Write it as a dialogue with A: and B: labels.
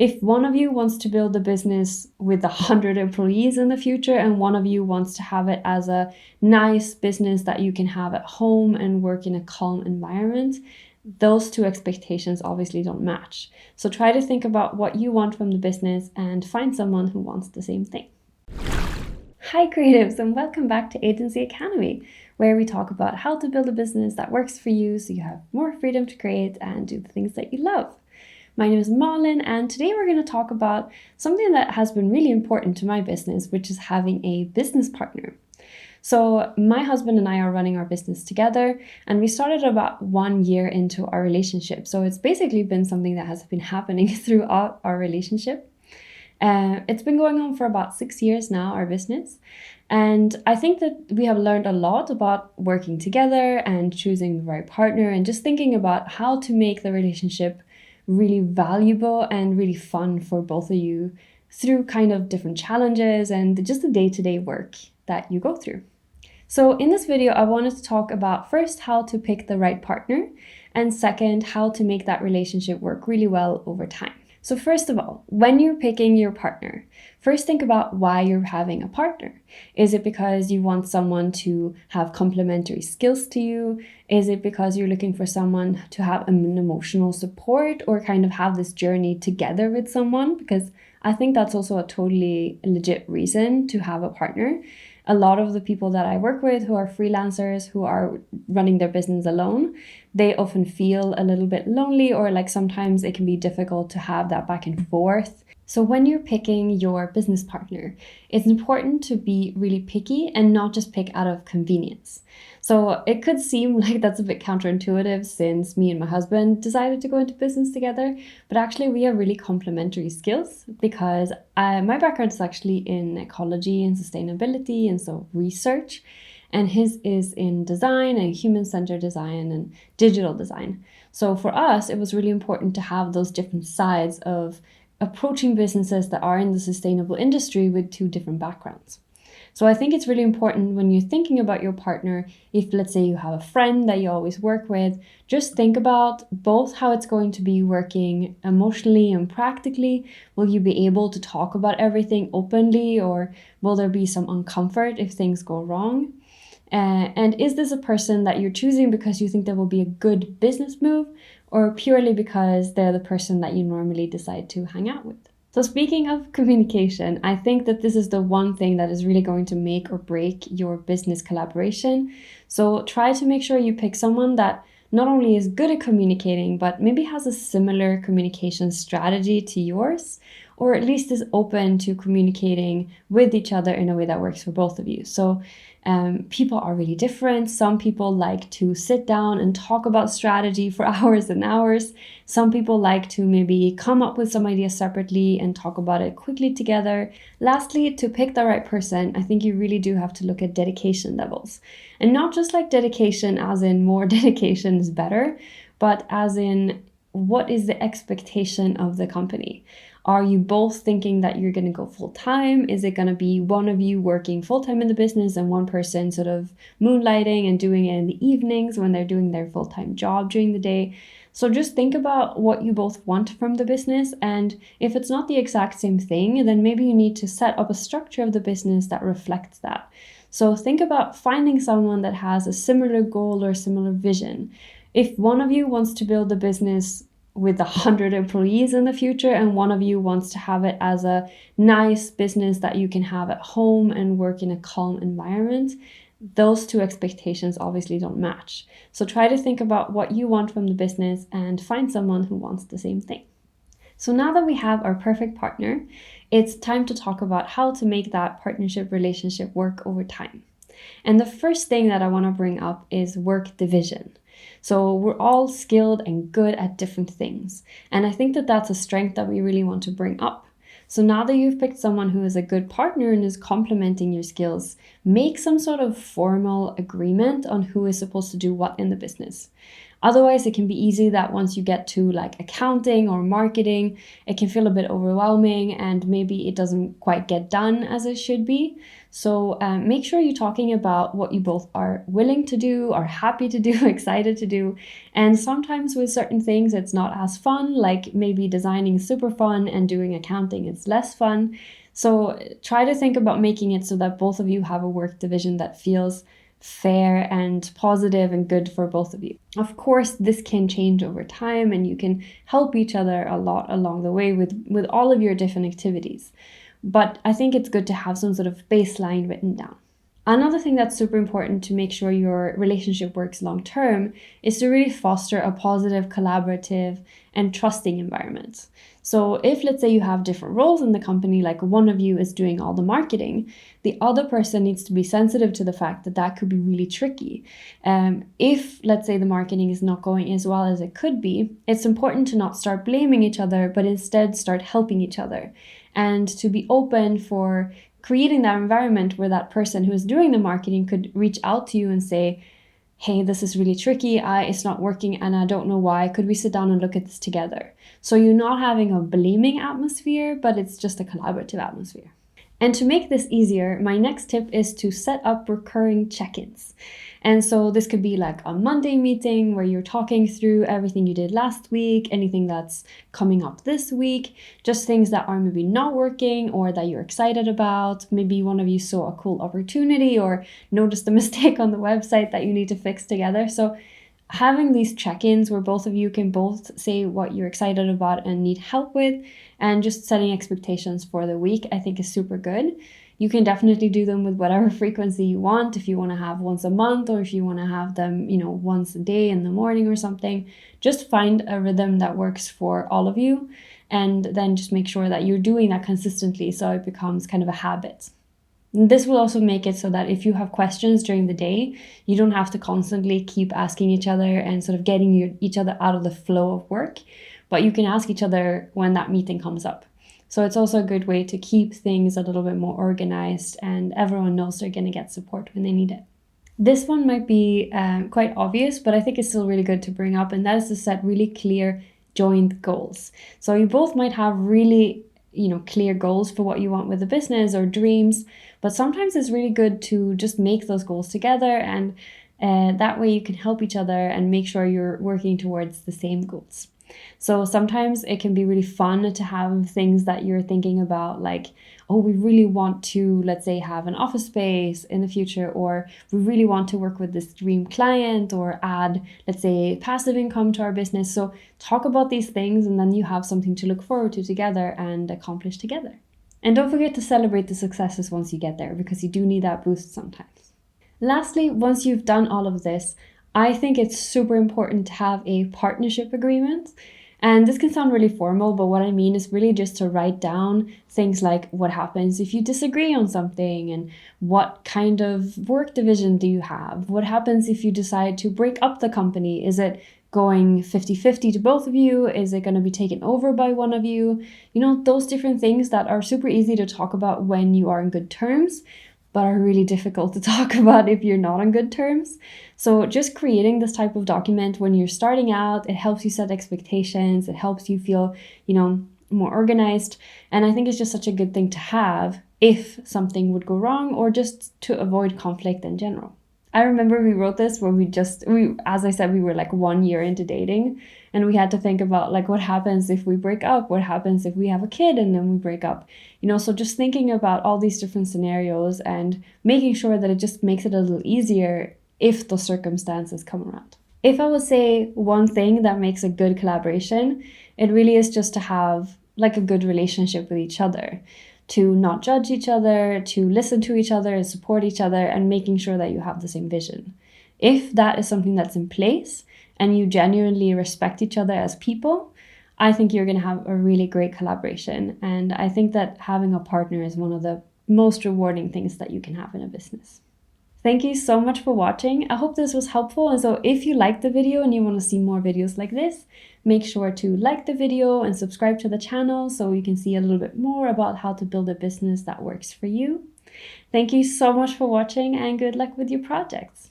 A: If one of you wants to build a business with 100 employees in the future and one of you wants to have it as a nice business that you can have at home and work in a calm environment, those two expectations obviously don't match. So try to think about what you want from the business and find someone who wants the same thing. Hi creatives, and welcome back to Agency Academy, where we talk about how to build a business that works for you so you have more freedom to create and do the things that you love. My name is Malin, and today we're going to talk about something that has been really important to my business, which is having a business partner. So my husband and I are running our business together, and we started about 1 year into our relationship. So it's basically been something that has been happening throughout our relationship. It's been going on for about 6 years now, our business. And I think that we have learned a lot about working together and choosing the right partner and just thinking about how to make the relationship really valuable and really fun for both of you through kind of different challenges and just the day-to-day work that you go through. So in this video, I wanted to talk about first how to pick the right partner, and second, how to make that relationship work really well over time. So first of all, when you're picking your partner, first think about why you're having a partner. Is it because you want someone to have complementary skills to you? Is it because you're looking for someone to have an emotional support or kind of have this journey together with someone? Because I think that's also a totally legit reason to have a partner. A lot of the people that I work with who are freelancers, who are running their business alone, they often feel a little bit lonely, or like sometimes it can be difficult to have that back and forth. So when you're picking your business partner, it's important to be really picky and not just pick out of convenience. So it could seem like that's a bit counterintuitive since me and my husband decided to go into business together, but actually we have really complementary skills because my background is actually in ecology and sustainability and so research, and his is in design and human-centered design and digital design. So for us, it was really important to have those different sides of approaching businesses that are in the sustainable industry with two different backgrounds. So I think it's really important when you're thinking about your partner, if let's say you have a friend that you always work with, just think about both how it's going to be working emotionally and practically. Will you be able to talk about everything openly, or will there be some uncomfort if things go wrong? And is this a person that you're choosing because you think that will be a good business move, or purely because they're the person that you normally decide to hang out with? So speaking of communication, I think that this is the one thing that is really going to make or break your business collaboration. So try to make sure you pick someone that not only is good at communicating, but maybe has a similar communication strategy to yours, or at least is open to communicating with each other in a way that works for both of you. So people are really different. Some people like to sit down and talk about strategy for hours and hours. Some people like to maybe come up with some ideas separately and talk about it quickly together. Lastly, to pick the right person, I think you really do have to look at dedication levels. And not just like dedication as in more dedication is better, but as in what is the expectation of the company? Are you both thinking that you're going to go full time? Is it going to be one of you working full time in the business and one person sort of moonlighting and doing it in the evenings when they're doing their full time job during the day? So just think about what you both want from the business. And if it's not the exact same thing, then maybe you need to set up a structure of the business that reflects that. So think about finding someone that has a similar goal or similar vision. If one of you wants to build a business with 100 employees in the future and one of you wants to have it as a nice business that you can have at home and work in a calm environment, those two expectations obviously don't match. So try to think about what you want from the business and find someone who wants the same thing. So now that we have our perfect partner, it's time to talk about how to make that partnership relationship work over time. And the first thing that I want to bring up is work division. So we're all skilled and good at different things. And I think that that's a strength that we really want to bring up. So now that you've picked someone who is a good partner and is complementing your skills, make some sort of formal agreement on who is supposed to do what in the business. Otherwise, it can be easy that once you get to like accounting or marketing, it can feel a bit overwhelming and maybe it doesn't quite get done as it should be. So make sure you're talking about what you both are willing to do, are happy to do, excited to do. And sometimes with certain things, it's not as fun, like maybe designing is super fun and doing accounting is less fun. So try to think about making it so that both of you have a work division that feels fair and positive and good for both of you. Of course, this can change over time and you can help each other a lot along the way with all of your different activities. But I think it's good to have some sort of baseline written down. Another thing that's super important to make sure your relationship works long term is to really foster a positive, collaborative, and trusting environment. So if, let's say, you have different roles in the company, like one of you is doing all the marketing, the other person needs to be sensitive to the fact that that could be really tricky. If, let's say, the marketing is not going as well as it could be, it's important to not start blaming each other, but instead start helping each other and to be open for creating that environment where that person who is doing the marketing could reach out to you and say, hey, this is really tricky, it's not working and I don't know why, could we sit down and look at this together? So you're not having a blaming atmosphere, but it's just a collaborative atmosphere. And to make this easier, my next tip is to set up recurring check-ins. And so this could be like a Monday meeting where you're talking through everything you did last week, anything that's coming up this week, just things that are maybe not working or that you're excited about. Maybe one of you saw a cool opportunity or noticed a mistake on the website that you need to fix together. So having these check-ins where both of you can both say what you're excited about and need help with, and just setting expectations for the week, I think is super good. You can definitely do them with whatever frequency you want. If you want to have once a month or if you want to have them, once a day in the morning or something, just find a rhythm that works for all of you. And then just make sure that you're doing that consistently so it becomes kind of a habit. This will also make it so that if you have questions during the day, you don't have to constantly keep asking each other and sort of getting each other out of the flow of work, but you can ask each other when that meeting comes up. So it's also a good way to keep things a little bit more organized and everyone knows they're going to get support when they need it. This one might be quite obvious, but I think it's still really good to bring up, and that is to set really clear joint goals. So you both might have really clear goals for what you want with the business or dreams, but sometimes it's really good to just make those goals together, and that way you can help each other and make sure you're working towards the same goals. So sometimes it can be really fun to have things that you're thinking about, like, oh, we really want to, let's say, have an office space in the future, or we really want to work with this dream client or add, let's say, passive income to our business. So talk about these things and then you have something to look forward to together and accomplish together. And don't forget to celebrate the successes once you get there, because you do need that boost sometimes. Lastly, once you've done all of this, I think it's super important to have a partnership agreement. And this can sound really formal, but what I mean is really just to write down things like what happens if you disagree on something, and what kind of work division do you have? What happens if you decide to break up the company? Is it going 50-50 to both of you? Is it going to be taken over by one of you? Those different things that are super easy to talk about when you are in good terms, but are really difficult to talk about if you're not on good terms. So just creating this type of document when you're starting out, it helps you set expectations, it helps you feel, more organized. And I think it's just such a good thing to have if something would go wrong, or just to avoid conflict in general. I remember we wrote this where as I said, we were like 1 year into dating, and we had to think about like, what happens if we break up? What happens if we have a kid and then we break up? So just thinking about all these different scenarios and making sure that it just makes it a little easier if those circumstances come around. If I would say one thing that makes a good collaboration, it really is just to have like a good relationship with each other, to not judge each other, to listen to each other and support each other, and making sure that you have the same vision. If that is something that's in place and you genuinely respect each other as people, I think you're going to have a really great collaboration. And I think that having a partner is one of the most rewarding things that you can have in a business. Thank you so much for watching. I hope this was helpful. And so if you liked the video and you want to see more videos like this, make sure to like the video and subscribe to the channel so you can see a little bit more about how to build a business that works for you. Thank you so much for watching, and good luck with your projects.